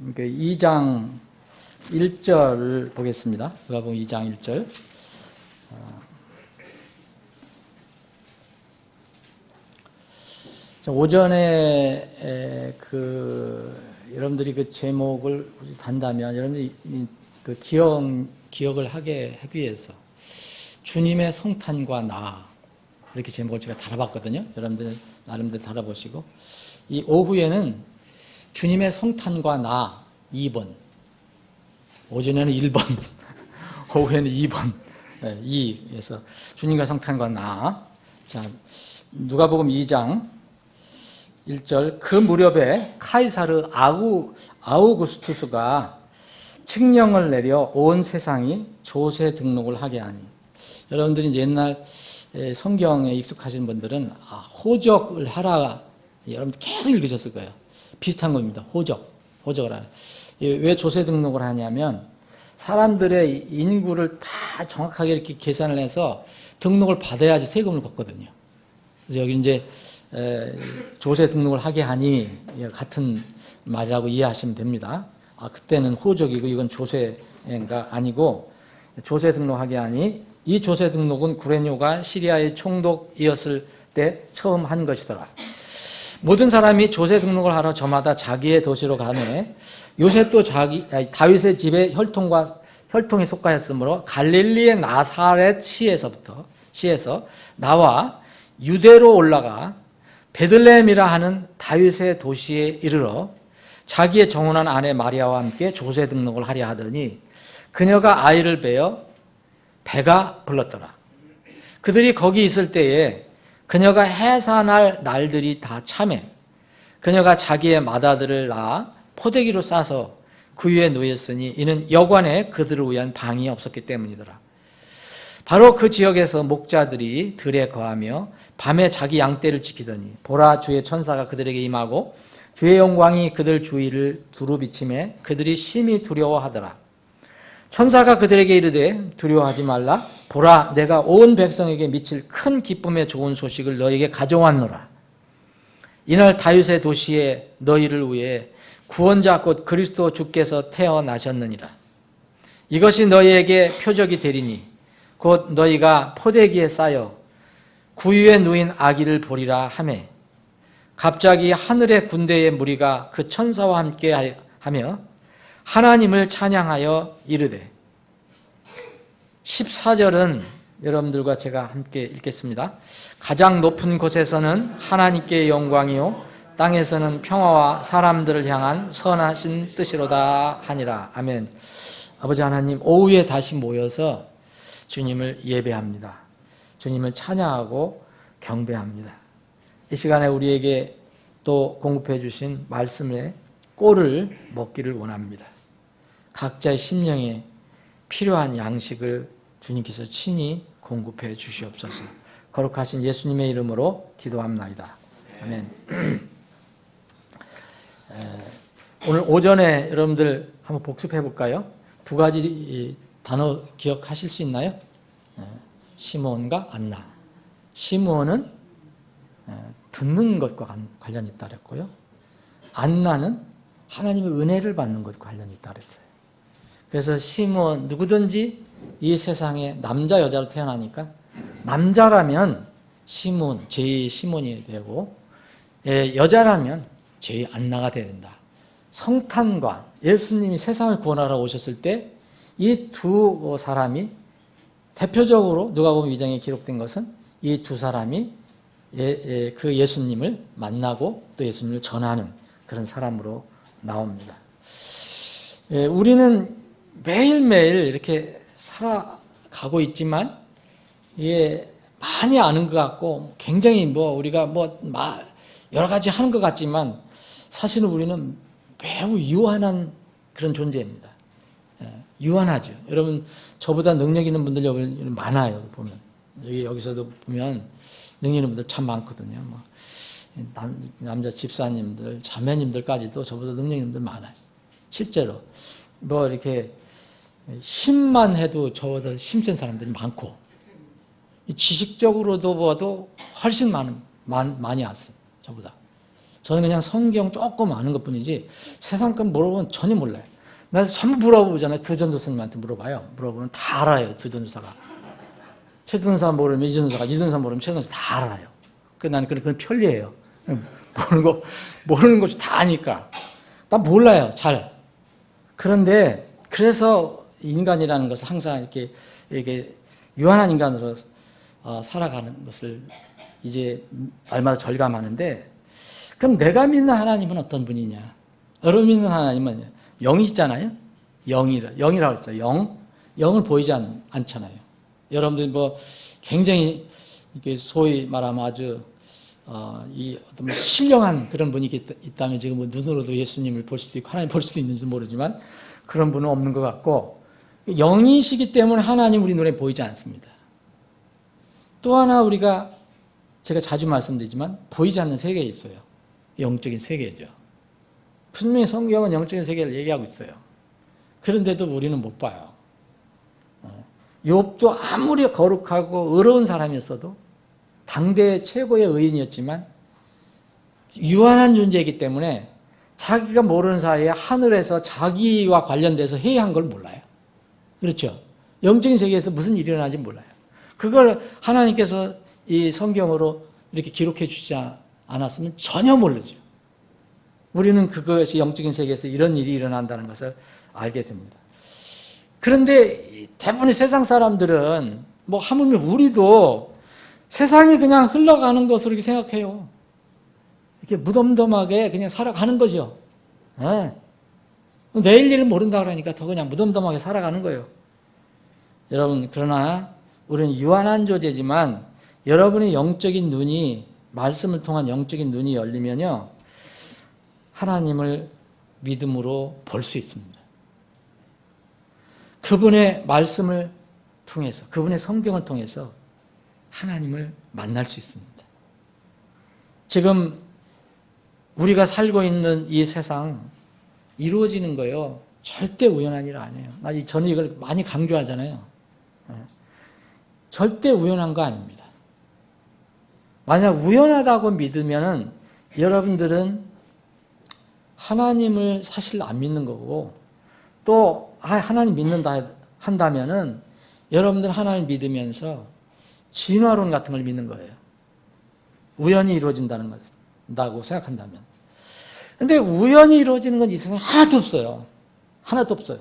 2장 1절을 보겠습니다. 누가복음 2장 1절. 오전에 여러분들이 그 제목을 단다면 여러분들이 그 기억을 하기 위해서 주님의 성탄과 나 이렇게 제목을 제가 달아봤거든요. 여러분들 나름대로 달아보시고 이 오후에는 주님의 성탄과 나 2번, 오전에는 1번, 오후에는 2번, 2에서 주님과 성탄과 나. 자, 누가복음 2장 1절. 그 무렵에 카이사르 아우구스투스가 칙령을 내려 온 세상이 조세 등록을 하게 하니. 여러분들이 이제 옛날 성경에 익숙하신 분들은 호적을 하라, 여러분들 계속 읽으셨을 거예요. 비슷한 겁니다. 호적을 하라. 왜 조세 등록을 하냐면 사람들의 인구를 다 정확하게 이렇게 계산을 해서 등록을 받아야지 세금을 걷거든요. 그래서 여기 이제 조세 등록을 하게 하니 같은 말이라고 이해하시면 됩니다. 그때는 호적이고 이건 조세가 아니고 조세 등록하게 하니 이 조세 등록은 구레뇨가 시리아의 총독이었을 때 처음 한 것이더라. 모든 사람이 조세 등록을 하러 저마다 자기의 도시로 가네. 요셉도 다윗의 집에 혈통에 속하였으므로 갈릴리의 나사렛 시에서 나와 유대로 올라가 베들레헴이라 하는 다윗의 도시에 이르러 자기의 정혼한 아내 마리아와 함께 조세 등록을 하려 하더니 그녀가 아이를 베어 배가 불렀더라. 그들이 거기 있을 때에 그녀가 해산할 날들이 다 차매 그녀가 자기의 맏아들을 낳아 포대기로 싸서 그 위에 놓였으니 이는 여관에 그들을 위한 방이 없었기 때문이더라. 바로 그 지역에서 목자들이 들에 거하며 밤에 자기 양떼를 지키더니 보라 주의 천사가 그들에게 임하고 주의 영광이 그들 주위를 두루비침에 그들이 심히 두려워하더라. 천사가 그들에게 이르되 두려워하지 말라. 보라 내가 온 백성에게 미칠 큰 기쁨의 좋은 소식을 너에게 가져왔노라. 이날 다윗의 도시에 너희를 위해 구원자 곧 그리스도 주께서 태어나셨느니라. 이것이 너희에게 표적이 되리니 곧 너희가 포대기에 쌓여 구유에 누인 아기를 보리라 하매 갑자기 하늘의 군대의 무리가 그 천사와 함께 하며 하나님을 찬양하여 이르되. 14절은 여러분들과 제가 함께 읽겠습니다. 가장 높은 곳에서는 하나님께 영광이요 땅에서는 평화와 사람들을 향한 선하신 뜻이로다 하니라. 아멘. 아버지 하나님, 오후에 다시 모여서 주님을 예배합니다. 주님을 찬양하고 경배합니다. 이 시간에 우리에게 또 공급해 주신 말씀의 꼴을 먹기를 원합니다. 각자의 심령에 필요한 양식을 주님께서 친히 공급해 주시옵소서. 거룩하신 예수님의 이름으로 기도합나이다. 아멘. 오늘 오전에 여러분들 한번 복습해 볼까요? 두 가지 단어 기억하실 수 있나요? 시므온과 안나. 시므온은 듣는 것과 관련이 있다 그랬고요. 안나는 하나님의 은혜를 받는 것과 관련이 있다 그랬어요. 그래서 시므온, 누구든지 이 세상에 남자 여자로 태어나니까 남자라면 시므온, 제2 시몬이 되고 여자라면 제2 안나가 되어야 된다. 성탄과 예수님이 세상을 구원하러 오셨을 때 이 두 사람이 대표적으로 누가복음 2장에 기록된 것은 이 두 사람이 그 예수님을 만나고 또 예수님을 전하는 그런 사람으로 나옵니다. 우리는 매일매일 이렇게 살아가고 있지만 많이 아는 것 같고 굉장히 우리가 여러 가지 하는 것 같지만 사실은 우리는 매우 유한한 그런 존재입니다. 유한하죠. 여러분 저보다 능력 있는 분들 여기 많아요. 보면 여기서도 보면 능력 있는 분들 참 많거든요. 남자 집사님들, 자매님들까지도 저보다 능력 있는 분들 많아요. 실제로 이렇게 힘만 해도 저보다 힘센 사람들이 많고 지식적으로도 봐도 훨씬 많이 아세요. 저보다. 저는 그냥 성경 조금 아는 것 뿐이지 세상 건 물어보면 전혀 몰라요. 나 전부 물어보잖아요. 두 전도사님한테 물어봐요. 물어보면 다 알아요. 두 전도사가. 최 전도사 모르면 이 전도사가, 이 전도사 모르면 최 전도사 다 알아요. 그래서 나는 그런 편리해요. 모르는 것이 다 아니까. 난 몰라요. 잘. 그런데 그래서 인간이라는 것은 항상 이렇게 유한한 인간으로 살아가는 것을 이제 날마다 절감하는데, 그럼 내가 믿는 하나님은 어떤 분이냐? 여러분 믿는 하나님은 영이잖아요. 영이라고 했어요. 영은 보이지 않잖아요. 여러분들 뭐 굉장히 이렇게 소위 말하면 아주 이 어떤 신령한 그런 분이 있다면 지금 뭐 눈으로도 예수님을 볼 수도 있고 하나님 볼 수도 있는지 모르지만 그런 분은 없는 것 같고, 영이시기 때문에 하나님 우리 눈에 보이지 않습니다. 또 하나 제가 자주 말씀드리지만 보이지 않는 세계에 있어요. 영적인 세계죠. 분명히 성경은 영적인 세계를 얘기하고 있어요. 그런데도 우리는 못 봐요. 욥도 아무리 거룩하고 의로운 사람이었어도 당대 최고의 의인이었지만 유한한 존재이기 때문에 자기가 모르는 사이에 하늘에서 자기와 관련돼서 해야 한 걸 몰라요. 그렇죠? 영적인 세계에서 무슨 일이 일어나는지 몰라요. 그걸 하나님께서 이 성경으로 이렇게 기록해 주지 않았으면 전혀 모르죠. 우리는 그것이 영적인 세계에서 이런 일이 일어난다는 것을 알게 됩니다. 그런데 대부분의 세상 사람들은 뭐 하물며 우리도 세상이 그냥 흘러가는 것으로 이렇게 생각해요. 이렇게 무덤덤하게 그냥 살아가는 거죠. 네. 내일 일을 모른다 그러니까 더 그냥 무덤덤하게 살아가는 거예요. 여러분, 그러나 우리는 유한한 존재지만 여러분의 영적인 눈이, 말씀을 통한 영적인 눈이 열리면요, 하나님을 믿음으로 볼 수 있습니다. 그분의 말씀을 통해서, 그분의 성경을 통해서 하나님을 만날 수 있습니다. 지금 우리가 살고 있는 이 세상 이루어지는 거요, 절대 우연한 일 아니에요. 저는 이걸 많이 강조하잖아요. 절대 우연한 거 아닙니다. 만약 우연하다고 믿으면은 여러분들은 하나님을 사실 안 믿는 거고, 또 하나님 믿는다 한다면은 여러분들 하나님을 믿으면서 진화론 같은 걸 믿는 거예요. 우연히 이루어진다는 것다고 생각한다면. 근데 우연히 이루어지는 건 이 세상에 하나도 없어요. 하나도 없어요.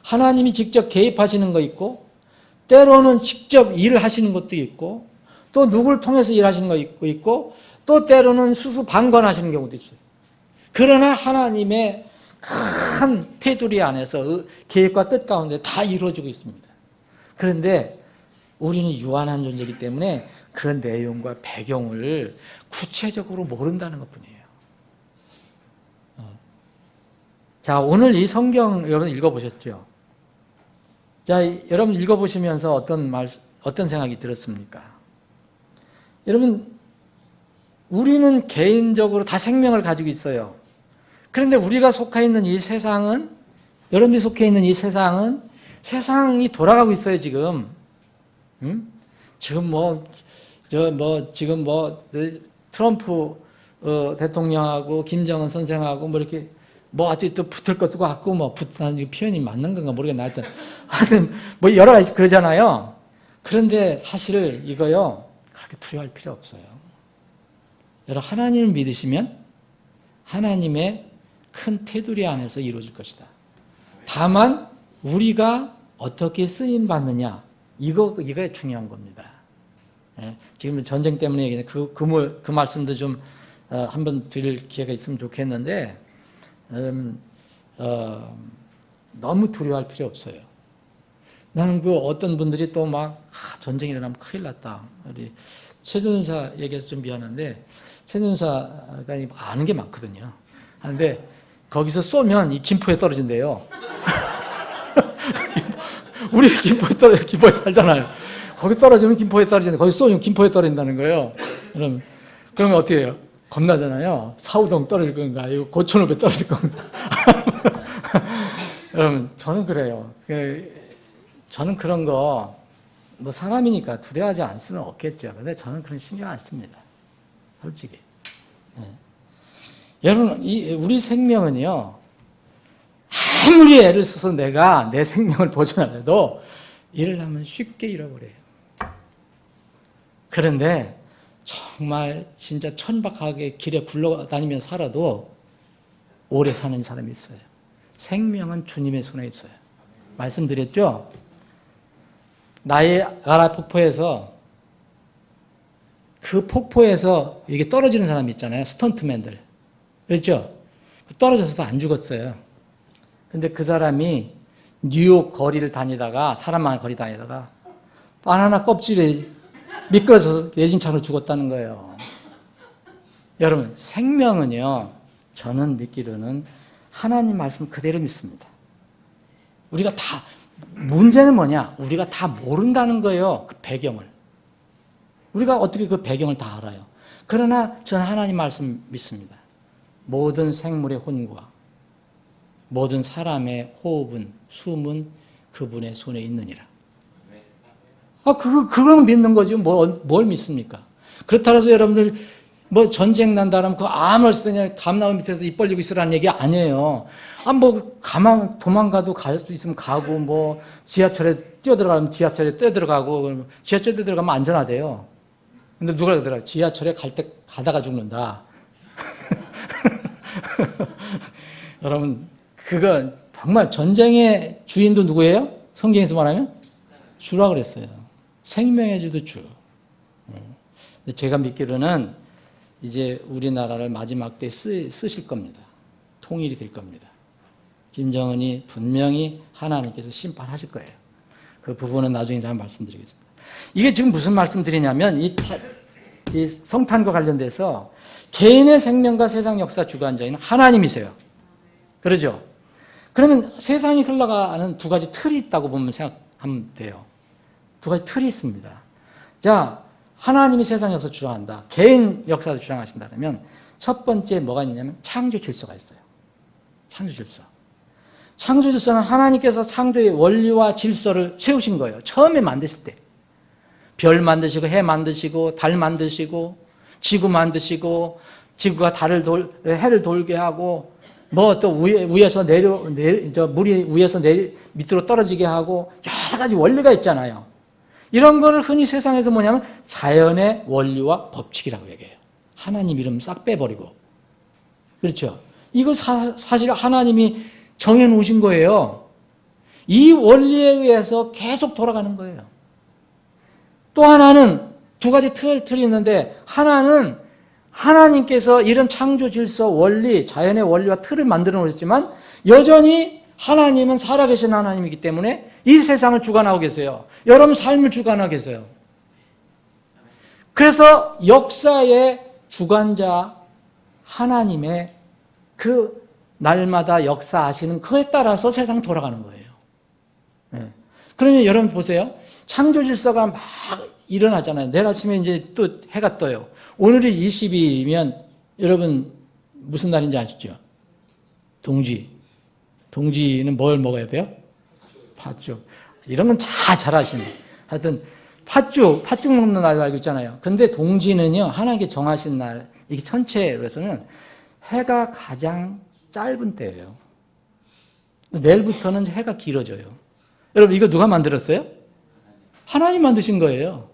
하나님이 직접 개입하시는 거 있고, 때로는 직접 일을 하시는 것도 있고, 또 누구를 통해서 일하시는 거 있고, 또 때로는 수수방관하시는 경우도 있어요. 그러나 하나님의 큰 테두리 안에서 계획과 뜻 가운데 다 이루어지고 있습니다. 그런데 우리는 유한한 존재이기 때문에 그 내용과 배경을 구체적으로 모른다는 것뿐이에요. 자, 오늘 이 성경 여러분 읽어보셨죠? 자, 여러분 읽어보시면서 어떤 생각이 들었습니까? 여러분, 우리는 개인적으로 다 생명을 가지고 있어요. 그런데 우리가 속해 있는 이 세상은, 여러분들이 속해 있는 이 세상은 세상이 돌아가고 있어요, 지금. 지금 트럼프 대통령하고 김정은 선생하고 뭐 이렇게 아직도 붙을 것도 같고 붙다는 표현이 맞는 건가 모르겠나 하여튼 뭐 여러 가지 그러잖아요. 그런데 사실 이거요, 그렇게 두려워할 필요 없어요. 여러분, 하나님을 믿으시면 하나님의 큰 테두리 안에서 이루어질 것이다. 다만 우리가 어떻게 쓰임 받느냐, 이거가 중요한 겁니다. 예, 지금 전쟁 때문에 얘기는 그 말씀도 좀 한번 드릴 기회가 있으면 좋겠는데, 너무 두려워할 필요 없어요. 나는 어떤 분들이 또 전쟁이 일어나면 큰일 났다. 우리 최준사 얘기해서 좀 미안한데, 최준사가 아는 게 많거든요. 근데 거기서 쏘면 이 김포에 떨어진대요. 우리 김포에 살잖아요. 거기 떨어지면 김포에 떨어지는데, 거기 쏘면 김포에 떨어진다는 거예요. 그러면 어떻게 해요? 겁나잖아요. 사우동 떨어질 건가, 이거 고천읍에 떨어질 건가. 여러분, 저는 그래요. 저는 그런 거, 사람이니까 두려워하지 않을 수는 없겠죠. 근데 저는 그런 신경 안 씁니다. 솔직히. 여러분, 우리 생명은요, 아무리 애를 써서 내가 내 생명을 보존하려도 잃으려면 쉽게 잃어버려요. 그런데 정말 진짜 천박하게 길에 굴러다니며 살아도 오래 사는 사람이 있어요. 생명은 주님의 손에 있어요. 말씀드렸죠? 나이아가라 폭포에서 그 폭포에서 이게 떨어지는 사람이 있잖아요. 스턴트맨들. 그렇죠? 떨어져서도 안 죽었어요. 근데 그 사람이 뉴욕 거리를 다니다가, 사람 많은 거리 다니다가 바나나 껍질에 미끄러져서 뇌진창으로 죽었다는 거예요. 여러분, 생명은요, 저는 믿기로는 하나님 말씀 그대로 믿습니다. 우리가 다, 문제는 뭐냐? 우리가 다 모른다는 거예요. 그 배경을. 우리가 어떻게 그 배경을 다 알아요? 그러나 저는 하나님 말씀 믿습니다. 모든 생물의 혼과 모든 사람의 호흡은, 숨은 그분의 손에 있느니라. 그걸 믿는 거지. 뭘 믿습니까? 그렇다고 해서 여러분들, 전쟁 난다라면 그 아무 때나 감나무 밑에서 입 벌리고 있으라는 얘기 아니에요. 도망가도 갈 수 있으면 가고, 지하철에 뛰어들어가면 지하철에 뛰어들어가고, 지하철에 뛰어들어가면 안전하대요. 근데 누가 그러더라? 지하철에 가다가 죽는다. 여러분, 그건 정말 전쟁의 주인도 누구예요? 성경에서 말하면? 주라 그랬어요. 생명의 주도 주. 제가 믿기로는 이제 우리나라를 마지막 때 쓰실 겁니다. 통일이 될 겁니다. 김정은이 분명히 하나님께서 심판하실 거예요. 그 부분은 나중에 한번 말씀드리겠습니다. 이게 지금 무슨 말씀드리냐면 이 성탄과 관련돼서 개인의 생명과 세상 역사 주관자인 하나님이세요. 그러죠? 그러면 세상이 흘러가는 두 가지 틀이 있다고 생각하면 돼요. 두 가지 틀이 있습니다. 자, 하나님이 세상 역사 주장한다. 개인 역사를 주장하신다면 첫 번째 뭐가 있냐면 창조 질서가 있어요. 창조 질서. 창조 질서는 하나님께서 창조의 원리와 질서를 세우신 거예요. 처음에 만드실 때. 별 만드시고 해 만드시고 달 만드시고 지구 만드시고 지구가 해를 돌게 하고 또 위에서 물이 위에서 밑으로 떨어지게 하고 여러 가지 원리가 있잖아요. 이런 거를 흔히 세상에서 뭐냐면 자연의 원리와 법칙이라고 얘기해요. 하나님 이름 싹 빼버리고. 그렇죠? 이거 사실 하나님이 정해놓으신 거예요. 이 원리에 의해서 계속 돌아가는 거예요. 또 하나는 두 가지 틀이 있는데 하나는 하나님께서 이런 창조 질서 원리, 자연의 원리와 틀을 만들어 놓으셨지만 여전히 하나님은 살아계신 하나님이기 때문에 이 세상을 주관하고 계세요. 여러분 삶을 주관하고 계세요. 그래서 역사의 주관자 하나님의 그 날마다 역사하시는 그에 따라서 세상은 돌아가는 거예요. 네. 그러면 여러분 보세요. 창조 질서가 막 일어나잖아요. 내일 아침에 이제 또 해가 떠요. 오늘이 20일이면 여러분 무슨 날인지 아시죠? 동지. 동지는 뭘 먹어야 돼요? 팥죽. 이런 건 다 잘 아시네. 하여튼 팥죽 먹는 날로 알고 있잖아요. 근데 동지는요, 하나님께 정하신 날, 이게 전체로서는 해가 가장 짧은 때예요. 내일부터는 해가 길어져요. 여러분, 이거 누가 만들었어요? 하나님 만드신 거예요.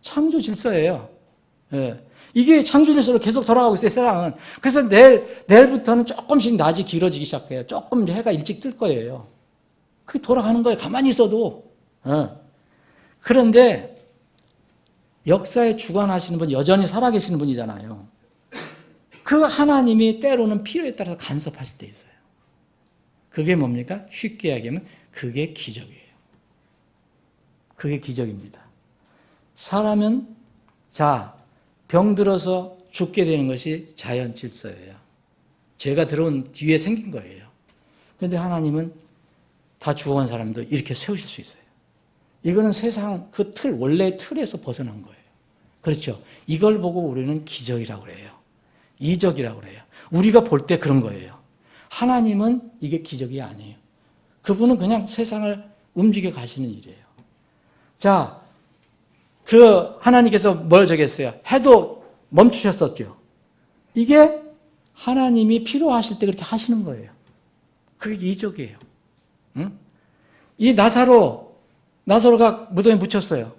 창조 질서예요. 예. 이게 창조 질서로 계속 돌아가고 있어요, 세상은. 그래서 내일부터는 조금씩 낮이 길어지기 시작해요. 조금 해가 일찍 뜰 거예요. 그게 돌아가는 거예요. 가만히 있어도. 예. 그런데 역사에 주관하시는 분, 여전히 살아계시는 분이잖아요. 그 하나님이 때로는 필요에 따라서 간섭하실 때 있어요. 그게 뭡니까? 쉽게 이야기하면 그게 기적이에요. 그게 기적입니다. 사람은 병들어서 죽게 되는 것이 자연 질서예요. 죄가 들어온 뒤에 생긴 거예요. 그런데 하나님은 다 죽어간 사람도 이렇게 세우실 수 있어요. 이거는 세상 그 원래의 틀에서 벗어난 거예요. 그렇죠? 이걸 보고 우리는 기적이라고 그래요. 이적이라고 그래요. 우리가 볼 때 그런 거예요. 하나님은 이게 기적이 아니에요. 그분은 그냥 세상을 움직여 가시는 일이에요. 자, 하나님께서 뭘 정했어요? 해도 멈추셨었죠. 이게 하나님이 필요하실 때 그렇게 하시는 거예요. 그게 이적이에요. 응? 이 나사로가 무덤에 묻혔어요.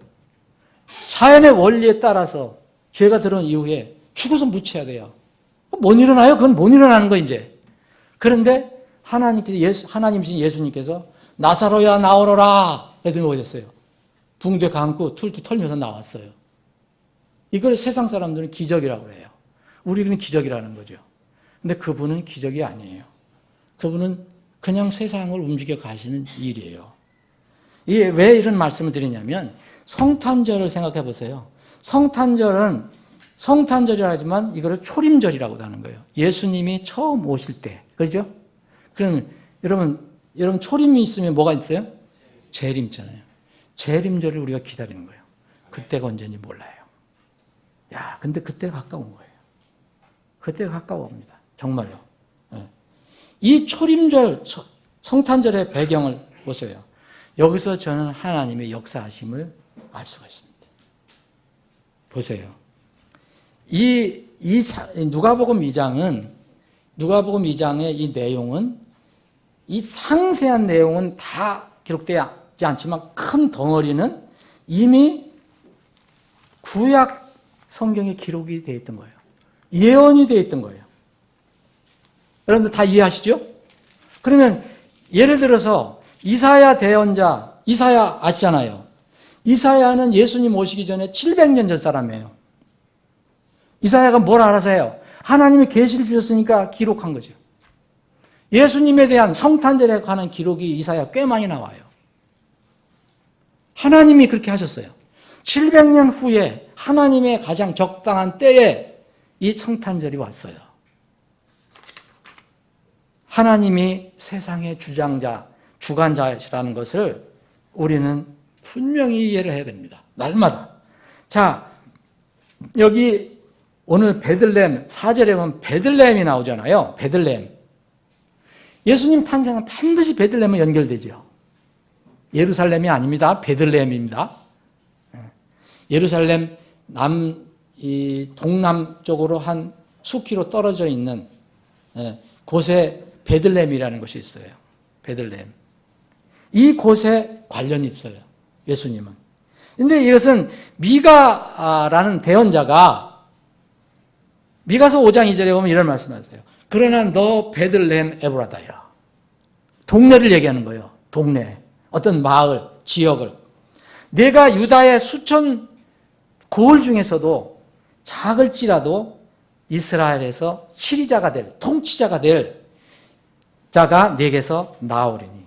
자연의 원리에 따라서 죄가 들어온 이후에 죽어서 묻혀야 돼요. 못 일어나요? 그건 못 일어나는 거 이제. 그런데 하나님이신 예수님께서 나사로야 나오너라 했더니 어디 됐어요? 붕대 감고 툴툴 털면서 나왔어요. 이걸 세상 사람들은 기적이라고 해요. 우리는 기적이라는 거죠. 근데 그분은 기적이 아니에요. 그분은 그냥 세상을 움직여 가시는 일이에요. 이게 왜 이런 말씀을 드리냐면 성탄절을 생각해 보세요. 성탄절이라 하지만 이거를 초림절이라고 하는 거예요. 예수님이 처음 오실 때. 그렇죠? 그럼 여러분 초림이 있으면 뭐가 있어요? 재림 있잖아요. 재림절을 우리가 기다리는 거예요. 그때가 언제인지 몰라요. 야, 근데 그때가 가까운 거예요. 그때가 가까워옵니다. 정말로. 이 초림절, 성탄절의 배경을 보세요. 여기서 저는 하나님의 역사하심을 알 수가 있습니다. 보세요. 누가복음 2장의 이 내용은, 이 상세한 내용은 다 기록되지 않지만 큰 덩어리는 이미 구약 성경에 기록이 되어 있던 거예요. 예언이 되어 있던 거예요. 여러분들 다 이해하시죠? 그러면 예를 들어서 이사야 대언자, 이사야 아시잖아요. 이사야는 예수님 오시기 전에 700년 전 사람이에요. 이사야가 뭘 알아서 해요? 하나님이 계시를 주셨으니까 기록한 거죠. 예수님에 대한 성탄절에 관한 기록이 이사야 꽤 많이 나와요. 하나님이 그렇게 하셨어요. 700년 후에 하나님의 가장 적당한 때에 이 성탄절이 왔어요. 하나님이 세상의 주관자시라는 것을 우리는 분명히 이해를 해야 됩니다. 날마다. 자, 여기 오늘 베들레헴, 4절에 보면 베들레헴이 나오잖아요. 베들레헴. 예수님 탄생은 반드시 베들레헴에 연결되죠. 예루살렘이 아닙니다. 베들레헴입니다. 예루살렘 동남쪽으로 한 수키로 떨어져 있는 곳에 베들레헴이라는 것이 있어요. 베들레헴. 이 곳에 관련이 있어요. 예수님은. 근데 이것은 미가라는 대언자가 미가서 5장 2절에 보면 이런 말씀하세요. 그러나 너 베들레헴 에브라다야. 동네를 얘기하는 거예요. 동네. 어떤 마을, 지역을. 내가 유다의 수천 고을 중에서도 작을지라도 이스라엘에서 치리자가 될, 통치자가 될 자가 내게서 나오리니.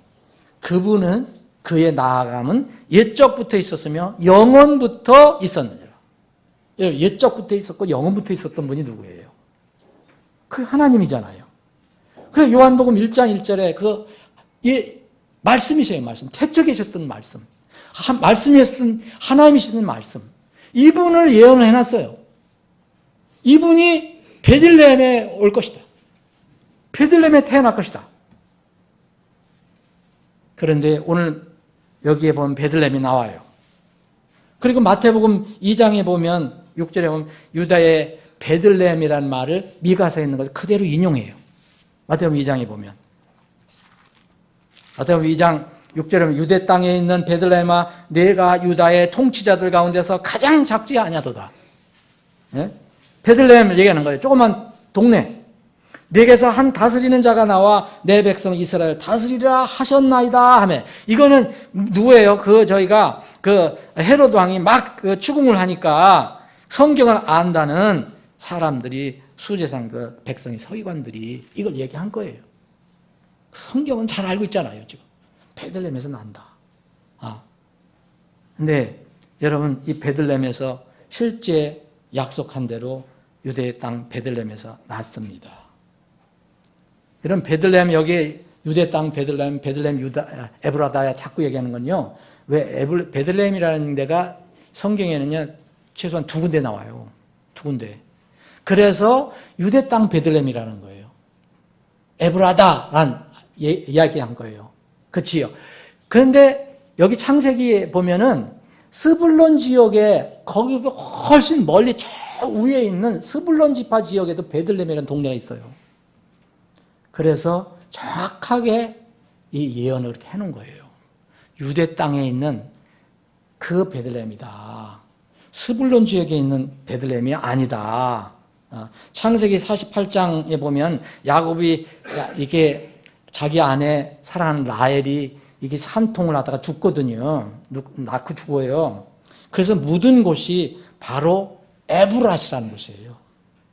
그분은 그의 나아감은 옛적부터 있었으며 영원부터 있었느니라. 옛적부터 있었고 영원부터 있었던 분이 누구예요? 그 하나님이잖아요. 그 요한복음 1장 1절에 말씀이세요, 말씀. 태초에 계셨던 말씀. 말씀이셨던 하나님이시던 말씀. 이분을 예언을 해놨어요. 이분이 베들레헴에 올 것이다. 베들레헴에 태어날 것이다. 그런데 오늘 여기에 보면 베들레헴이 나와요. 그리고 마태복음 2장에 보면 6절에 보면 유다의 베들레헴이라는 말을 미가서에 있는 것을 그대로 인용해요. 마태복음 2장에 보면. 마태복음 2장 6절에 보면 유대 땅에 있는 베들레헴아 내가 유다의 통치자들 가운데서 가장 작지 아니하도다. 네? 베들레헴을 얘기하는 거예요. 조그만 동네. 내게서 한 다스리는 자가 나와 내 백성 이스라엘 다스리라 하셨나이다 하며. 이거는 누구예요? 저희가 헤로드 왕이 막 추궁을 하니까 성경을 안다는 사람들이 수제상 백성이 서기관들이 이걸 얘기한 거예요. 성경은 잘 알고 있잖아요, 지금. 베들레헴에서 난다. 근데 여러분, 이 베들레헴에서 실제 약속한 대로 유대의 땅 베들레헴에서 났습니다. 이런 베들레헴, 여기 유대 땅 베들레헴 유다, 에브라다야 자꾸 얘기하는 건요. 왜 베들레헴이라는 데가 성경에는요, 최소한 2군데 나와요. 2군데. 그래서 유대 땅 베들레헴이라는 거예요. 에브라다란 이야기한 거예요. 그 지역. 그런데 여기 창세기에 보면은 스불론 지역에 거기 훨씬 멀리 저 위에 있는 스불론 지파 지역에도 베들레헴이라는 동네가 있어요. 그래서 정확하게 이 예언을 그렇게 해놓은 거예요. 유대 땅에 있는 그 베들레헴이다. 스불론 지역에 있는 베들레헴이 아니다. 창세기 48장에 보면 야곱이 이게 자기 아내 사랑하는 라헬이 이게 산통을 하다가 죽거든요. 낳고 죽어요. 그래서 묻은 곳이 바로 에브랏이라는 곳이에요.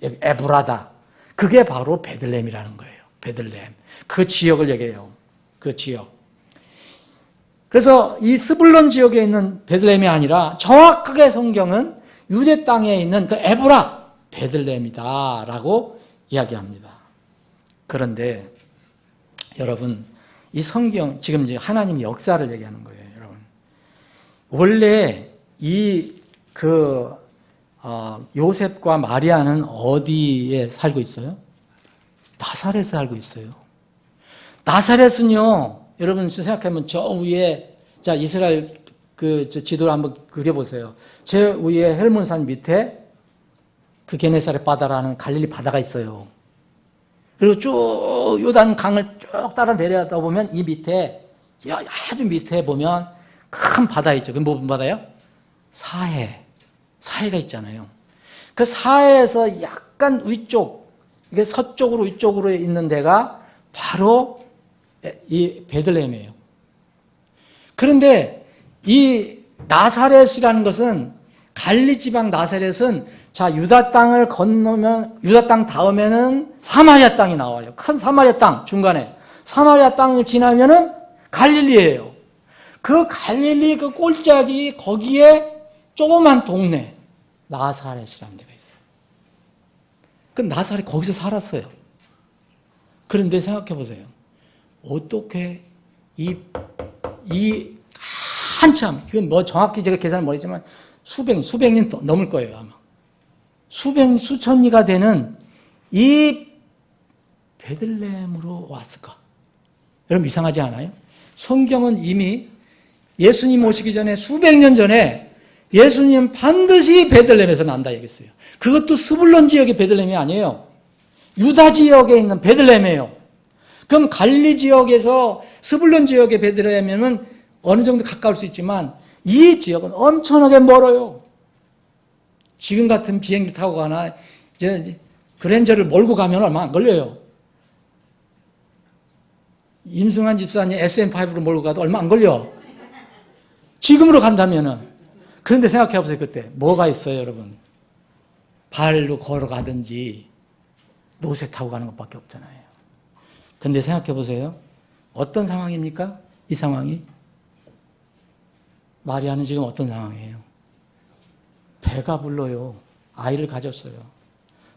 에브라다. 그게 바로 베들레헴이라는 거예요. 베들레헴. 그 지역을 얘기해요. 그 지역. 그래서 이 스불론 지역에 있는 베들레헴이 아니라 정확하게 성경은 유대 땅에 있는 그 에브라 베들레헴이다라고 이야기합니다. 그런데 여러분, 이 성경 지금 이제 하나님 역사를 얘기하는 거예요, 여러분. 원래 요셉과 마리아는 어디에 살고 있어요? 나사렛에 살고 있어요. 나사렛은요, 여러분 생각하면 저 위에, 자, 이스라엘 저 지도를 한번 그려보세요. 제 위에 헬몬산 밑에 그 게네사렛 바다라는 갈릴리 바다가 있어요. 그리고 쭉 요단 강을 쭉 따라 내려다 보면 이 밑에, 아주 밑에 보면 큰 바다 있죠. 그게 무슨 바다예요? 사해가 있잖아요. 그 사해에서 약간 위쪽, 이게 서쪽으로 위쪽으로 있는 데가 바로 이 베들레헴이에요. 그런데 이 나사렛이라는 것은, 갈리 지방 나사렛은, 자, 유다 땅을 건너면, 유다 땅 다음에는 사마리아 땅이 나와요. 큰 사마리아 땅 중간에. 사마리아 땅을 지나면은 갈릴리예요. 그 갈릴리 그 꼴짝이 거기에 조그만 동네 나사렛이라는 데가 있어요. 그 나사렛 거기서 살았어요. 그런데 생각해 보세요. 어떻게 한참, 그건 뭐 정확히 제가 계산을 모르지만 수백 년 넘을 거예요, 아마. 수천리가 되는 이 베들레헴으로 왔을까? 여러분 이상하지 않아요? 성경은 이미 예수님 오시기 전에 수백 년 전에 예수님 반드시 베들레헴에서 난다 얘기했어요. 그것도 스불론 지역의 베들레헴이 아니에요. 유다 지역에 있는 베들레헴이에요. 그럼 갈리 지역에서 스불론 지역의 베들레헴은 어느 정도 가까울 수 있지만 이 지역은 엄청나게 멀어요. 지금 같은 비행기 타고 가나 이제 그랜저를 몰고 가면 얼마 안 걸려요. 임승환 집사님 SM5로 몰고 가도 얼마 안 걸려. 지금으로 간다면은. 그런데 생각해 보세요. 그때 뭐가 있어요, 여러분? 발로 걸어가든지 노새 타고 가는 것밖에 없잖아요. 근데 생각해 보세요. 어떤 상황입니까? 이 상황이? 마리아는 지금 어떤 상황이에요? 배가 불러요. 아이를 가졌어요.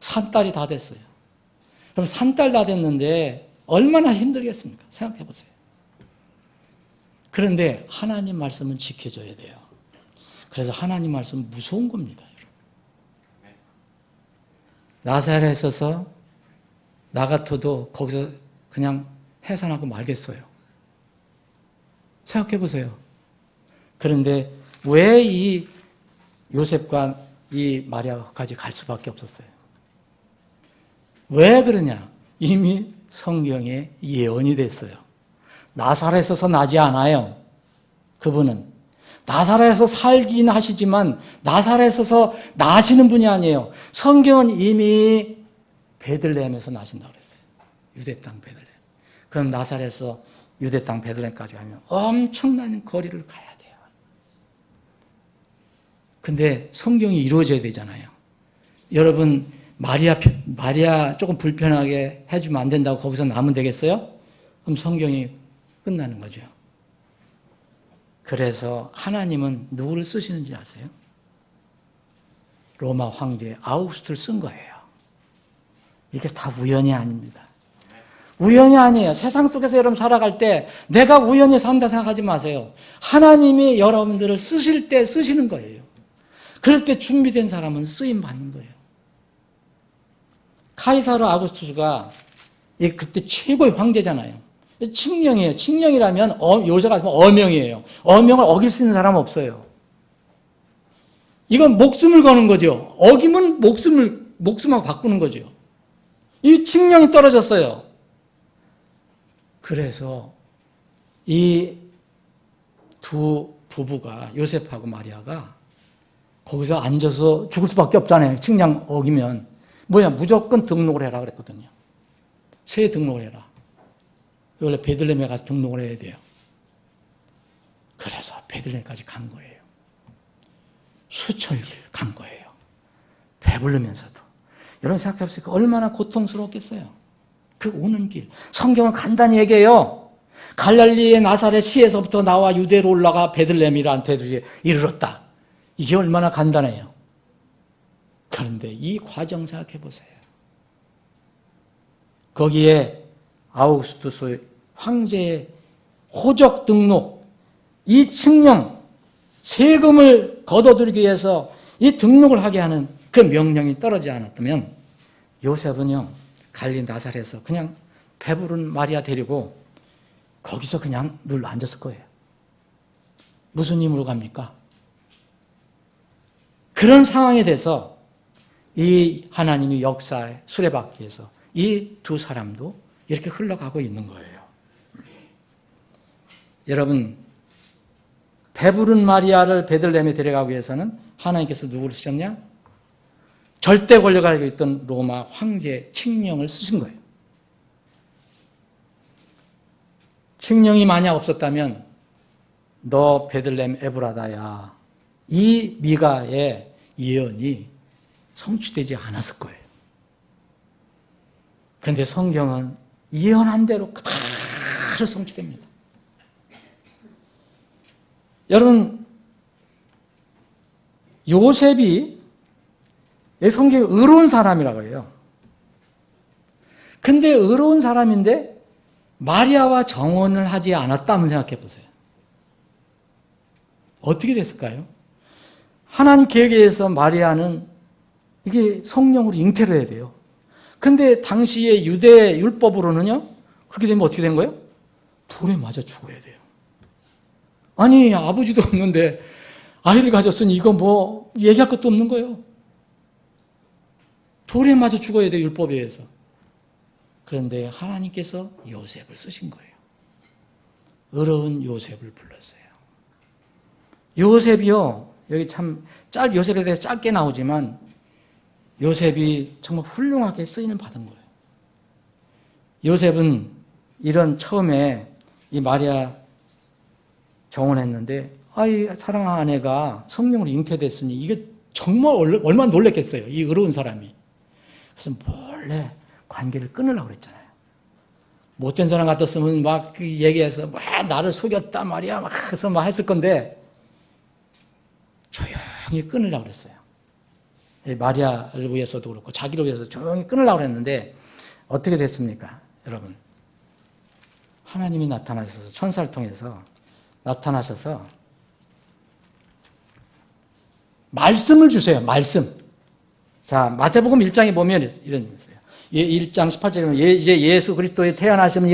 산딸이 다 됐어요. 그럼 산딸 다 됐는데 얼마나 힘들겠습니까? 생각해 보세요. 그런데 하나님 말씀은 지켜줘야 돼요. 그래서 하나님 말씀은 무서운 겁니다, 여러분. 나사렛에 있어서 나 같아도 거기서 그냥 해산하고 말겠어요. 생각해 보세요. 그런데 왜 이 요셉과 이 마리아까지 갈 수밖에 없었어요? 왜 그러냐? 이미 성경에 예언이 됐어요. 나사렛에서 나지 않아요. 그분은 나사렛에서 살긴 하시지만 나사렛에서 나시는 분이 아니에요. 성경은 이미 베들레헴에서 나신다고 그랬어요. 유대 땅 베들레헴. 그럼 나사렛에서 유대 땅 베들레헴까지 가면 엄청난 거리를 가야 돼요. 근데 성경이 이루어져야 되잖아요. 여러분, 마리아 조금 불편하게 해주면 안 된다고 거기서 나면 되겠어요? 그럼 성경이 끝나는 거죠. 그래서 하나님은 누구를 쓰시는지 아세요? 로마 황제 아우구스트를 쓴 거예요. 이게 다 우연이 아닙니다. 우연이 아니에요. 세상 속에서 여러분 살아갈 때 내가 우연히 산다 생각하지 마세요. 하나님이 여러분들을 쓰실 때 쓰시는 거예요. 그럴 때 준비된 사람은 쓰임 받는 거예요. 카이사르 아우구스투스가 그때 최고의 황제잖아요. 칙령이에요. 칙령이라면 요새가 어명이에요. 어명을 어길 수 있는 사람은 없어요. 이건 목숨을 거는 거죠. 어기면 목숨하고 바꾸는 거죠. 이 칙령이 떨어졌어요. 그래서 이 두 부부가, 요셉하고 마리아가 거기서 앉아서 죽을 수밖에 없잖아요. 칙령 어기면. 무조건 등록을 해라 그랬거든요. 새 등록을 해라. 원래 베들레헴에 가서 등록을 해야 돼요. 그래서 베들레헴까지 간 거예요. 수천리 간 거예요. 배부르면서도. 여러분 생각해보세요. 얼마나 고통스러웠겠어요. 그 오는 길. 성경은 간단히 얘기해요. 갈릴리의 나사렛 시에서부터 나와 유대로 올라가 베들레헴이라는 대도시에 이르렀다. 이게 얼마나 간단해요. 그런데 이 과정 생각해보세요. 거기에 아우구스투스 황제의 호적 등록, 이 칙령, 세금을 거둬들이기 위해서 이 등록을 하게 하는 그 명령이 떨어지지 않았다면 요셉은요, 갈릴리 나사렛에서 그냥 배부른 마리아 데리고 거기서 그냥 눌러 앉았을 거예요. 무슨 힘으로 갑니까? 그런 상황에 대해서 이 하나님의 역사의 수레바퀴에서 이 두 사람도 이렇게 흘러가고 있는 거예요. 여러분, 배부른 마리아를 베들레헴에 데려가기 위해서는 하나님께서 누구를 쓰셨냐? 절대 권력을 가지고 있던 로마 황제 칙령을 쓰신 거예요. 칙령이 만약 없었다면 너 베들레헴 에브라다야, 이 미가의 예언이 성취되지 않았을 거예요. 그런데 성경은 예언한 대로 그대로 성취됩니다. 여러분, 요셉이 성경에 의로운 사람이라고 해요. 근데 의로운 사람인데 마리아와 정혼을 하지 않았다 한번 생각해 보세요. 어떻게 됐을까요? 하나님 계획에 의해서 마리아는 이게 성령으로 잉태를 해야 돼요. 근데 당시의 유대 율법으로는요, 그렇게 되면 어떻게 된 거예요? 돌에 맞아 죽어야 돼요. 아니, 아버지도 없는데 아이를 가졌으니 이거 얘기할 것도 없는 거예요. 돌에 맞아 죽어야 돼요, 율법에 의해서. 그런데 하나님께서 요셉을 쓰신 거예요. 의로운 요셉을 불렀어요. 요셉이요, 여기 참 요셉에 대해서 짧게 나오지만 요셉이 정말 훌륭하게 쓰임을 받은 거예요. 요셉은 이런 처음에 이 마리아 정혼했는데, 이 사랑하는 아내가 성령으로 잉태됐으니 이게 정말 얼마나 놀랬겠어요, 이 의로운 사람이. 그래서 몰래 관계를 끊으려고 그랬잖아요. 못된 사람 같았으면 막 얘기해서 나를 속였다 말이야 막 해서 막 했을 건데 조용히 끊으려고 그랬어요. 마리아를 위해서도 그렇고 자기를 위해서 조용히 끊으려고 했는데 어떻게 됐습니까? 여러분, 하나님이 나타나셔서, 천사를 통해서 나타나셔서 말씀을 주세요. 말씀. 자, 마태복음 1장에 보면 이런 게 있어요. 1장 18절에 보면 이제 예수 그리스도의 태어나심은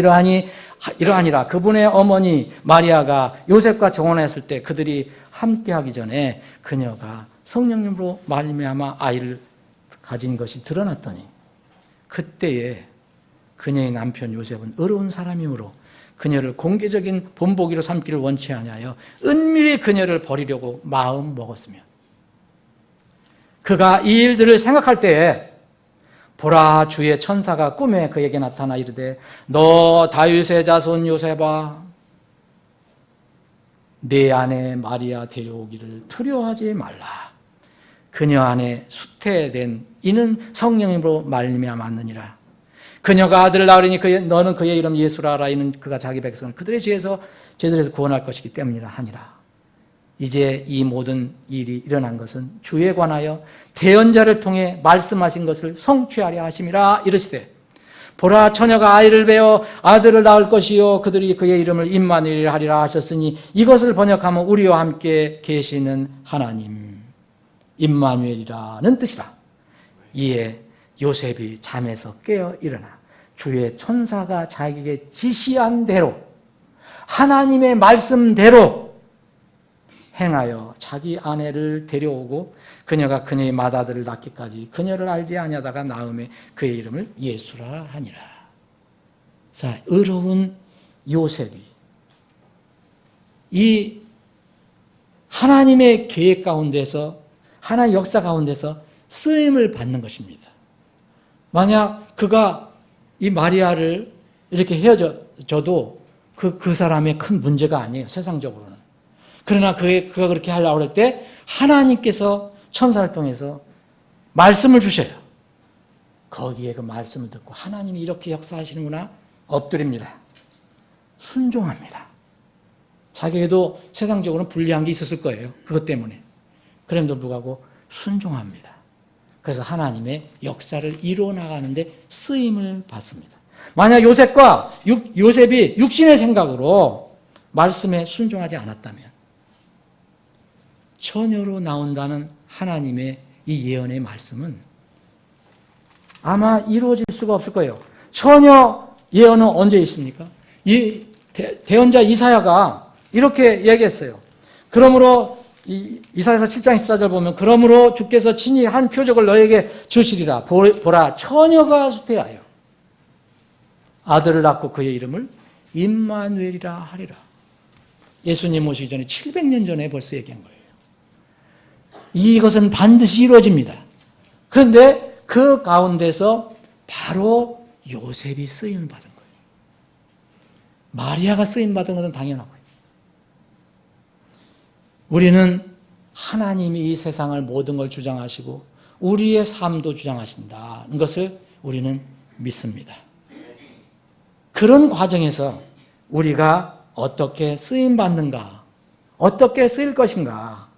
이러하니라. 그분의 어머니 마리아가 요셉과 정혼했을 때 그들이 함께하기 전에 그녀가 성령님으로 말미암아 아이를 가진 것이 드러났더니 그때에 그녀의 남편 요셉은 의로운 사람이므로 그녀를 공개적인 본보기로 삼기를 원치 아니하여 은밀히 그녀를 버리려고 마음 먹었으며, 그가 이 일들을 생각할 때에 보라, 주의 천사가 꿈에 그에게 나타나 이르되 너 다윗의 자손 요셉아, 내 아내 마리아 데려오기를 두려워하지 말라. 그녀 안에 수태된 이는 성령으로 말미암았느니라. 그녀가 아들을 낳으리니 너는 그의 이름 예수라 하라. 이는 그가 자기 백성을 그들의 죄들에서 구원할 것이기 때문이라 하니라. 이제 이 모든 일이 일어난 것은 주에 관하여 대언자를 통해 말씀하신 것을 성취하려 하심이라. 이르시되 보라, 처녀가 아이를 베어 아들을 낳을 것이요 그들이 그의 이름을 임마누엘이라 하리라 하셨으니 이것을 번역하면 우리와 함께 계시는 하나님, 임마누엘이라는 뜻이라. 이에 요셉이 잠에서 깨어 일어나 주의 천사가 자기에게 지시한 대로, 하나님의 말씀대로 행하여 자기 아내를 데려오고 그녀가 그녀의 맏아들을 낳기까지 그녀를 알지 아니하다가 낳음에 그의 이름을 예수라 하니라. 자, 의로운 요셉이 이 하나님의 계획 가운데서, 하나님의 역사 가운데서 쓰임을 받는 것입니다. 만약 그가 이 마리아를 이렇게 헤어져도 그 사람의 큰 문제가 아니에요, 세상적으로는. 그러나 그가 그렇게 하려고 할 때 하나님께서 천사를 통해서 말씀을 주셔요. 거기에 그 말씀을 듣고 하나님이 이렇게 역사하시는구나, 엎드립니다. 순종합니다. 자기에게도 세상적으로는 불리한 게 있었을 거예요, 그것 때문에. 그럼에도 불구하고 순종합니다. 그래서 하나님의 역사를 이루어나가는데 쓰임을 받습니다. 만약 요셉이 육신의 생각으로 말씀에 순종하지 않았다면 처녀로 나온다는 하나님의 이 예언의 말씀은 아마 이루어질 수가 없을 거예요. 처녀 예언은 언제 있습니까? 이 대언자 이사야가 이렇게 얘기했어요. 그러므로 이사야서 7장 14절 보면 그러므로 주께서 친히 한 표적을 너에게 주시리라. 보라, 처녀가 수태하여 아들을 낳고 그의 이름을 임마누엘이라 하리라. 예수님 오시기 전에 700년 전에 벌써 얘기한 거예요. 이것은 반드시 이루어집니다. 그런데 그 가운데서 바로 요셉이 쓰임을 받은 거예요. 마리아가 쓰임 받은 것은 당연하고요. 우리는 하나님이 이 세상을 모든 걸 주장하시고 우리의 삶도 주장하신다는 것을 우리는 믿습니다. 그런 과정에서 우리가 어떻게 쓰임 받는가, 어떻게 쓰일 것인가,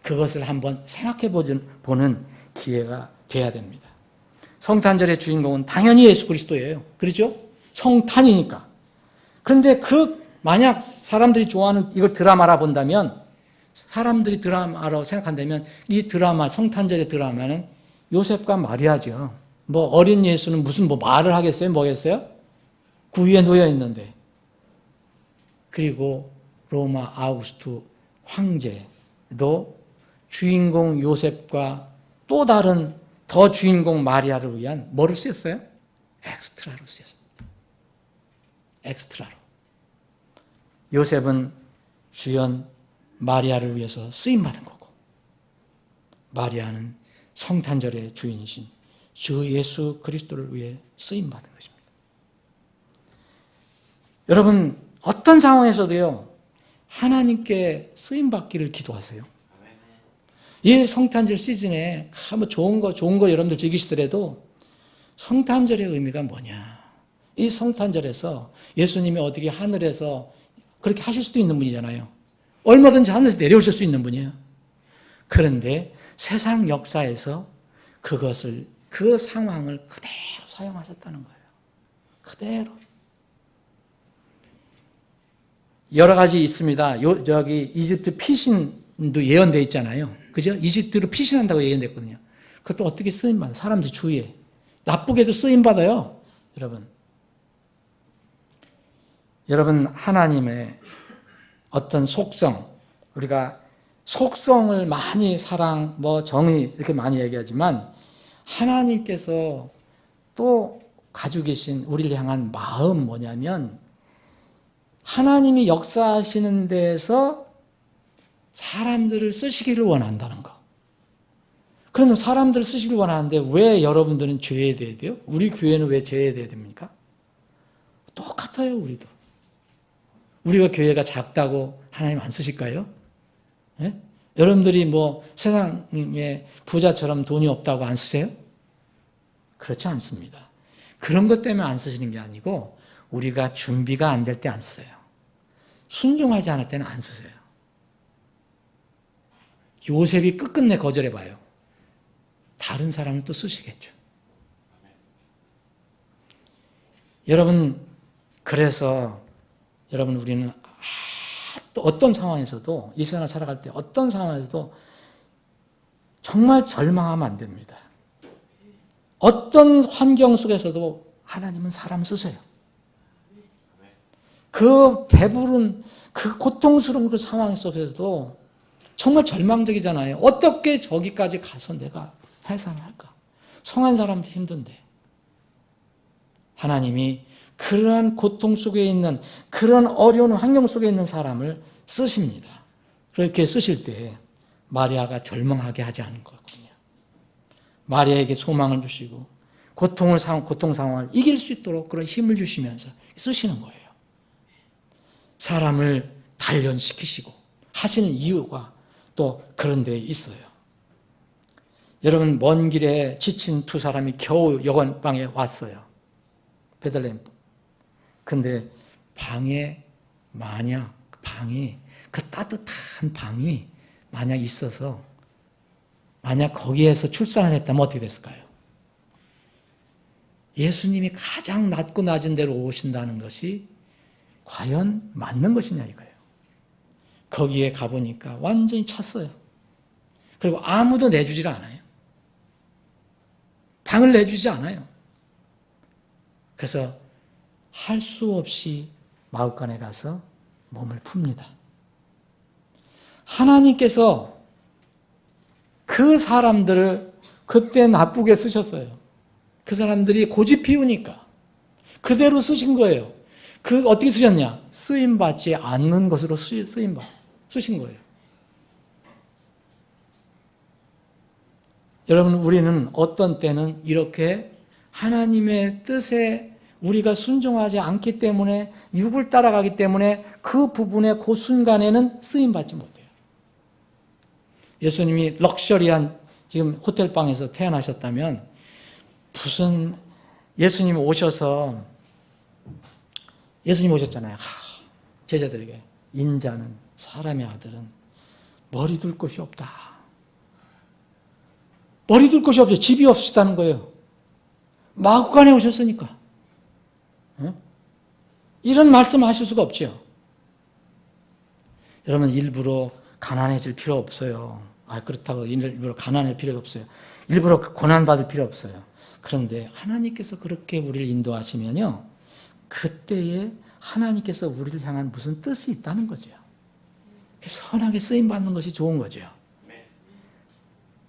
그것을 한번 생각해 보는 기회가 돼야 됩니다. 성탄절의 주인공은 당연히 예수 그리스도예요. 그렇죠? 성탄이니까. 그런데 만약 사람들이 좋아하는 이걸 드라마라 본다면, 사람들이 드라마라고 생각한다면 이 드라마, 성탄절의 드라마는 요셉과 마리아죠. 어린 예수는 무슨 말을 하겠어요? 뭐겠어요? 구유에 놓여 있는데. 그리고 로마 아우구스투 황제도 주인공 요셉과 또 다른 더 주인공 마리아를 위한 뭐를 쓰였어요? 엑스트라로 쓰였습니다. 엑스트라로. 요셉은 주연 마리아를 위해서 쓰임받은 거고, 마리아는 성탄절의 주인이신 주 예수 그리스도를 위해 쓰임받은 것입니다. 여러분, 어떤 상황에서도요, 하나님께 쓰임받기를 기도하세요. 이 성탄절 시즌에 좋은 거 여러분들 즐기시더라도 성탄절의 의미가 뭐냐? 이 성탄절에서 예수님이 어떻게 하늘에서 그렇게 하실 수도 있는 분이잖아요. 얼마든지 하늘에서 내려오실 수 있는 분이에요. 그런데 세상 역사에서 그 상황을 그대로 사용하셨다는 거예요. 그대로. 여러 가지 있습니다. 이집트 피신도 예언되어 있잖아요. 그죠? 이집트로 피신한다고 예언됐거든요. 그것도 어떻게 쓰임받아요? 사람들 주위에. 나쁘게도 쓰임받아요. 여러분, 하나님의 어떤 속성, 우리가 속성을 많이 정의 이렇게 많이 얘기하지만 하나님께서 또 가지고 계신 우리를 향한 마음 뭐냐면 하나님이 역사하시는 데에서 사람들을 쓰시기를 원한다는 거. 그러면 사람들을 쓰시기를 원하는데 왜 여러분들은 죄해야 돼요? 우리 교회는 왜 죄해야 됩니까? 똑같아요, 우리도. 우리가 교회가 작다고 하나님 안 쓰실까요? 예? 여러분들이 세상의 부자처럼 돈이 없다고 안 쓰세요? 그렇지 않습니다. 그런 것 때문에 안 쓰시는 게 아니고 우리가 준비가 안 될 때 안 쓰세요. 순종하지 않을 때는 안 쓰세요. 요셉이 끝끝내 거절해봐요. 다른 사람을 또 쓰시겠죠. 여러분, 그래서 우리는 또 어떤 상황에서도 이 세상을 살아갈 때 어떤 상황에서도 정말 절망하면 안 됩니다. 어떤 환경 속에서도 하나님은 사람 쓰세요. 그 배부른 그 고통스러운 그 상황 속에서도 정말 절망적이잖아요. 어떻게 저기까지 가서 내가 해산을 할까? 성한 사람도 힘든데. 하나님이 그러한 고통 속에 있는, 그런 어려운 환경 속에 있는 사람을 쓰십니다. 그렇게 쓰실 때 마리아가 절망하게 하지 않은 거거든요. 마리아에게 소망을 주시고 고통 상황을 이길 수 있도록 그런 힘을 주시면서 쓰시는 거예요. 사람을 단련시키시고 하시는 이유가 또 그런 데에 있어요. 여러분, 먼 길에 지친 두 사람이 겨우 여관방에 왔어요. 베들레헴. 근데 그 따뜻한 방이 만약 있어서 만약 거기에서 출산을 했다면 어떻게 됐을까요? 예수님이 가장 낮고 낮은 데로 오신다는 것이 과연 맞는 것이냐 이거예요. 거기에 가보니까 완전히 찼어요. 그리고 아무도 내주질 않아요. 방을 내주지 않아요. 그래서 할 수 없이 마구간에 가서 몸을 풉니다. 하나님께서 그 사람들을 그때 나쁘게 쓰셨어요. 그 사람들이 고집 피우니까 그대로 쓰신 거예요. 어떻게 쓰셨냐? 쓰임받지 않는 것으로 쓰신 거예요. 여러분, 우리는 어떤 때는 이렇게 하나님의 뜻에 우리가 순종하지 않기 때문에, 육을 따라가기 때문에 그 부분에 그 순간에는 쓰임받지 못해요. 예수님이 럭셔리한 지금 호텔방에서 태어나셨다면 무슨 예수님이 오셨잖아요. 제자들에게 인자는, 사람의 아들은 머리 둘 곳이 없다. 머리 둘 곳이 없어요. 집이 없으시다는 거예요. 마구간에 오셨으니까. 이런 말씀 하실 수가 없죠. 여러분, 일부러 가난해질 필요 없어요. 그렇다고 일부러 가난할 필요 없어요. 일부러 고난받을 필요 없어요. 그런데 하나님께서 그렇게 우리를 인도하시면요, 그때에 하나님께서 우리를 향한 무슨 뜻이 있다는 거죠. 선하게 쓰임받는 것이 좋은 거죠.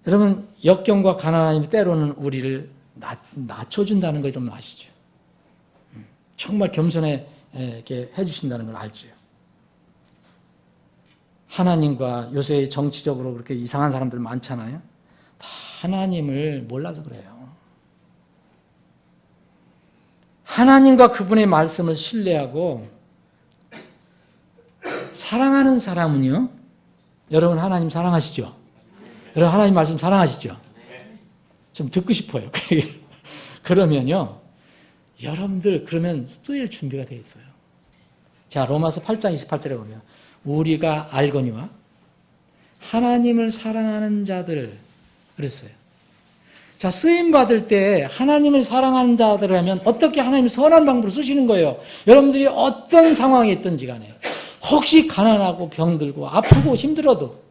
여러분, 역경과 가난함이 때로는 우리를 낮춰준다는 거 좀 아시죠? 정말 겸손하게 해주신다는 걸 알죠. 하나님과 요새 정치적으로 그렇게 이상한 사람들 많잖아요. 다 하나님을 몰라서 그래요. 하나님과 그분의 말씀을 신뢰하고 사랑하는 사람은요, 여러분 하나님 사랑하시죠? 여러분 하나님 말씀 사랑하시죠? 좀 듣고 싶어요. 그러면요, 여러분들 그러면 쓰일 준비가 되어 있어요. 자, 로마서 8장 28절에 보면 우리가 알거니와 하나님을 사랑하는 자들 그랬어요. 자, 쓰임 받을 때 하나님을 사랑하는 자들 하면 어떻게 하나님을 선한 방법으로 쓰시는 거예요. 여러분들이 어떤 상황에 있든지 간에 혹시 가난하고 병들고 아프고 힘들어도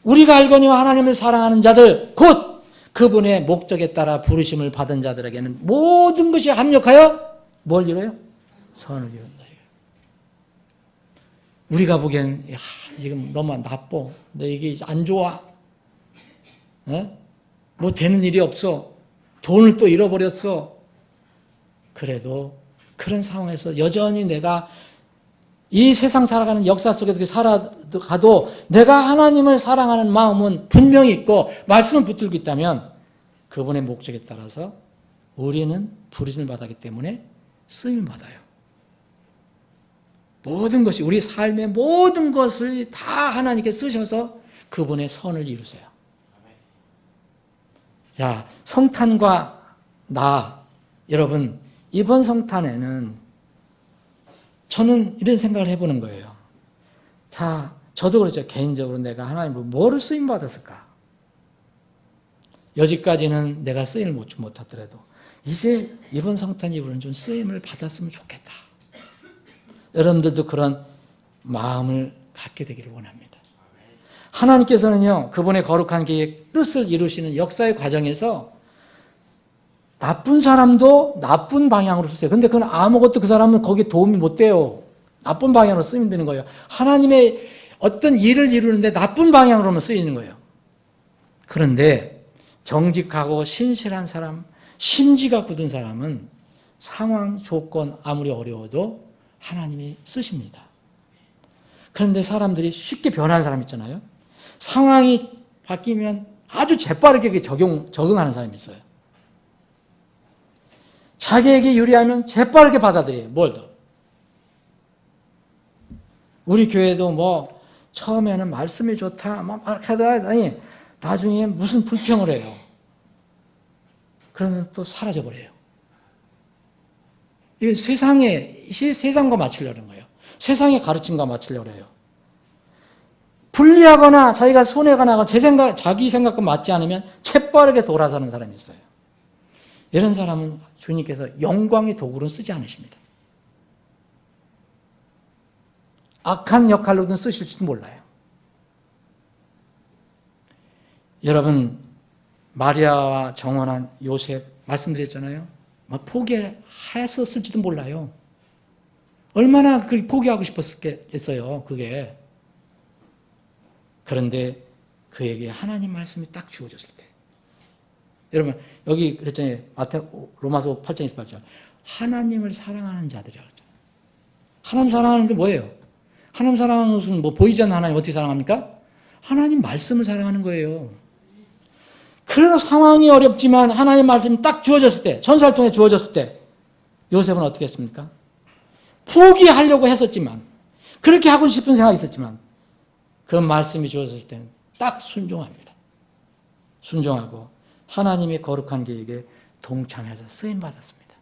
우리가 알거니와 하나님을 사랑하는 자들 곧 그분의 목적에 따라 부르심을 받은 자들에게는 모든 것이 합력하여 뭘 이뤄요? 선을 이룬다. 우리가 보기엔 지금 너무 나빠. 내 이게 안 좋아. 뭐 되는 일이 없어. 돈을 또 잃어버렸어. 그래도 그런 상황에서 여전히 내가 이 세상 살아가는 역사 속에서 살아가도 내가 하나님을 사랑하는 마음은 분명히 있고 말씀을 붙들고 있다면 그분의 목적에 따라서 우리는 부르심을 받았기 때문에 쓰임을 받아요. 모든 것이, 우리 삶의 모든 것을 다 하나님께 쓰셔서 그분의 선을 이루세요. 자, 성탄과 여러분, 이번 성탄에는 저는 이런 생각을 해보는 거예요. 자, 저도 그렇죠. 개인적으로 내가 하나님으로 뭐를 쓰임받았을까? 여지까지는 내가 쓰임을 못하더라도 이제 이번 성탄 이후로는 좀 쓰임을 받았으면 좋겠다. 여러분들도 그런 마음을 갖게 되기를 원합니다. 하나님께서는요, 그분의 거룩한 계획, 뜻을 이루시는 역사의 과정에서 나쁜 사람도 나쁜 방향으로 쓰세요. 근데 그건 아무것도 그 사람은 거기에 도움이 못 돼요. 나쁜 방향으로 쓰이면 되는 거예요. 하나님의 어떤 일을 이루는데 나쁜 방향으로만 쓰이는 거예요. 그런데 정직하고 신실한 사람, 심지가 굳은 사람은 상황, 조건 아무리 어려워도 하나님이 쓰십니다. 그런데 사람들이 쉽게 변하는 사람 있잖아요. 상황이 바뀌면 아주 재빠르게 적응하는 사람이 있어요. 자기에게 유리하면 재빠르게 받아들여요. 뭘 더. 우리 교회도 뭐 처음에는 말씀이 좋다 막 하다니 나중에 무슨 불평을 해요. 그러면서 또 사라져버려요. 이게 세상과 맞추려는 거예요. 세상의 가르침과 맞추려고 해요. 불리하거나 자기가 손해가 나거나 자기 생각과 맞지 않으면 재빠르게 돌아서는 사람이 있어요. 이런 사람은 주님께서 영광의 도구로 쓰지 않으십니다. 악한 역할로는 쓰실지도 몰라요. 여러분, 마리아와 정혼한 요셉 말씀드렸잖아요. 막 포기했었을지도 몰라요. 얼마나 포기하고 싶었겠어요, 그게. 그런데 그에게 하나님 말씀이 딱 주어졌을 때. 여러분, 여기 그랬잖아요. 로마서 8장 28절. 하나님을 사랑하는 자들이라고 그랬잖아요. 하나님 사랑하는 게 뭐예요? 하나님 사랑하는 것은 뭐 보이지 않는 하나님 어떻게 사랑합니까? 하나님 말씀을 사랑하는 거예요. 그래도 상황이 어렵지만 하나님 말씀이 딱 주어졌을 때, 천사를 통해 주어졌을 때 요셉은 어떻게 했습니까? 포기하려고 했었지만, 그렇게 하고 싶은 생각이 있었지만 그 말씀이 주어졌을 때는 딱 순종합니다. 순종하고 하나님의 거룩한 계획에 동참해서 쓰임받았습니다.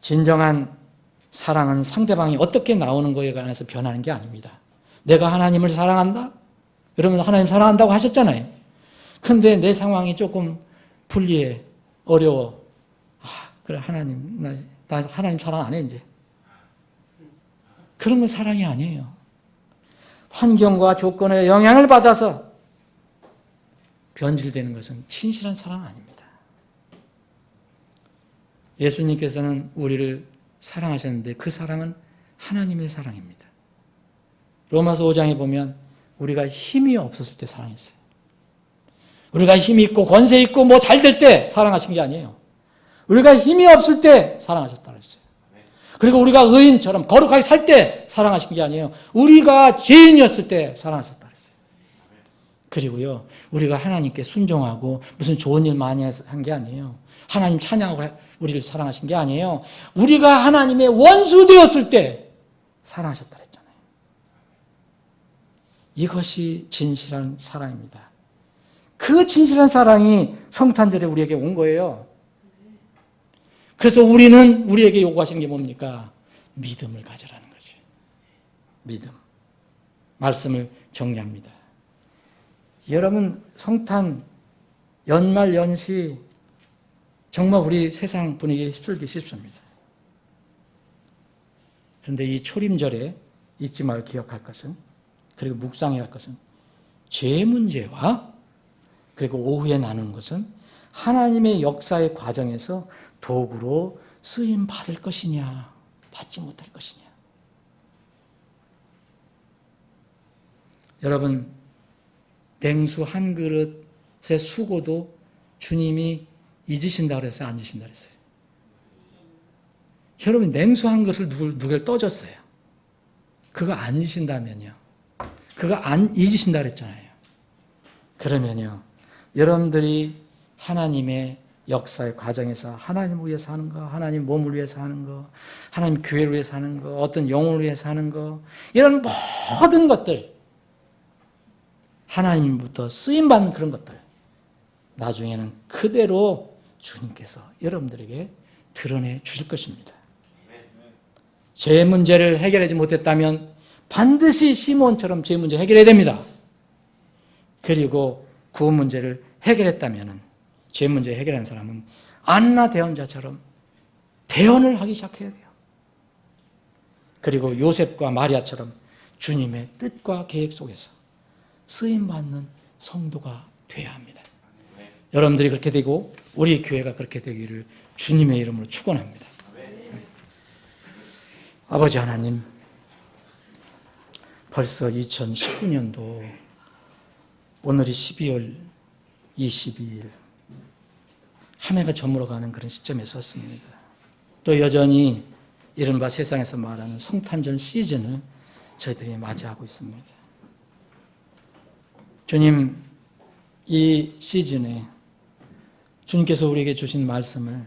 진정한 사랑은 상대방이 어떻게 나오는 거에 관해서 변하는 게 아닙니다. 내가 하나님을 사랑한다? 여러분 하나님 사랑한다고 하셨잖아요. 근데 내 상황이 조금 불리해, 어려워. 그래 하나님, 나 하나님 사랑 안 해 이제. 그런 건 사랑이 아니에요. 환경과 조건에 영향을 받아서 변질되는 것은 진실한 사랑 아닙니다. 예수님께서는 우리를 사랑하셨는데 그 사랑은 하나님의 사랑입니다. 로마서 5장에 보면 우리가 힘이 없었을 때 사랑했어요. 우리가 힘이 있고 권세 있고 뭐 잘 될 때 사랑하신 게 아니에요. 우리가 힘이 없을 때 사랑하셨다고 했어요. 그리고 우리가 의인처럼 거룩하게 살 때 사랑하신 게 아니에요. 우리가 죄인이었을 때 사랑하셨다고 했어요. 그리고요, 우리가 하나님께 순종하고 무슨 좋은 일 많이 한 게 아니에요. 하나님 찬양하고 우리를 사랑하신 게 아니에요. 우리가 하나님의 원수 되었을 때 사랑하셨다고 했잖아요. 이것이 진실한 사랑입니다. 그 진실한 사랑이 성탄절에 우리에게 온 거예요. 그래서 우리에게 요구하시는 게 뭡니까? 믿음을 가져라는 거죠. 믿음. 말씀을 정리합니다. 여러분, 성탄, 연말 연시 정말 우리 세상 분위기에 휩쓸기 쉽습니다. 그런데 이 초림절에 잊지 말고 기억할 것은, 그리고 묵상해야 할 것은 죄 문제와 그리고 오후에 나누는 것은 하나님의 역사의 과정에서 도구로 쓰임 받을 것이냐, 받지 못할 것이냐. 여러분, 냉수 한 그릇의 수고도 주님이 잊으신다 그랬어요? 안 잊으신다 그랬어요? 여러분, 냉수 한 그릇을 누굴 떠줬어요? 그거 안 잊으신다면요. 그거 안 잊으신다 그랬잖아요. 그러면요, 여러분들이 하나님의 역사의 과정에서 하나님을 위해서 하는 거, 하나님 몸을 위해서 하는 거, 하나님 교회를 위해서 하는 거, 어떤 영혼을 위해서 하는 거, 이런 모든 것들, 하나님부터 쓰임받는 그런 것들, 나중에는 그대로 주님께서 여러분들에게 드러내 주실 것입니다. 죄 문제를 해결하지 못했다면 반드시 시몬처럼 죄 문제 해결해야 됩니다. 그리고 그 문제를 해결했다면, 죄 문제 해결한 사람은 안나 대언자처럼 대언을 하기 시작해야 돼요. 그리고 요셉과 마리아처럼 주님의 뜻과 계획 속에서 쓰임받는 성도가 되어야 합니다. 여러분들이 그렇게 되고 우리 교회가 그렇게 되기를 주님의 이름으로 축원합니다. 아버지 하나님, 벌써 2019년도 오늘이 12월 22일 한 해가 저물어가는 그런 시점에 섰습니다. 또 여전히 이른바 세상에서 말하는 성탄절 시즌을 저희들이 맞이하고 있습니다. 주님, 이 시즌에 주님께서 우리에게 주신 말씀을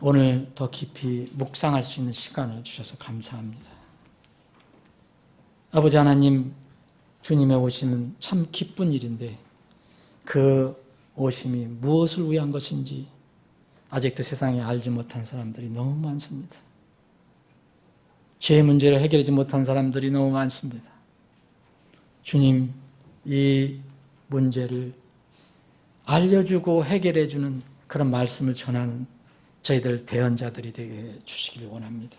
오늘 더 깊이 묵상할 수 있는 시간을 주셔서 감사합니다. 아버지 하나님, 주님의 오심은 참 기쁜 일인데 그 오심이 무엇을 위한 것인지 아직도 세상에 알지 못한 사람들이 너무 많습니다. 죄의 문제를 해결하지 못한 사람들이 너무 많습니다. 주님, 이 문제를 알려주고 해결해주는 그런 말씀을 전하는 저희들 대언자들이 되게 주시기를 원합니다.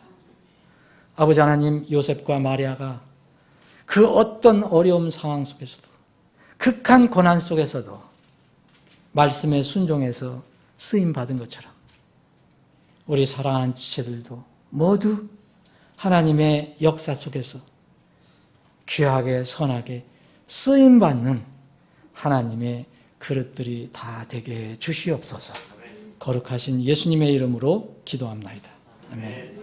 아버지 하나님, 요셉과 마리아가 그 어떤 어려움 상황 속에서도 극한 고난 속에서도 말씀에 순종해서 쓰임받은 것처럼 우리 사랑하는 지체들도 모두 하나님의 역사 속에서 귀하게 선하게 쓰임받는 하나님의 그릇들이 다 되게 주시옵소서. 거룩하신 예수님의 이름으로 기도합나이다. 아멘.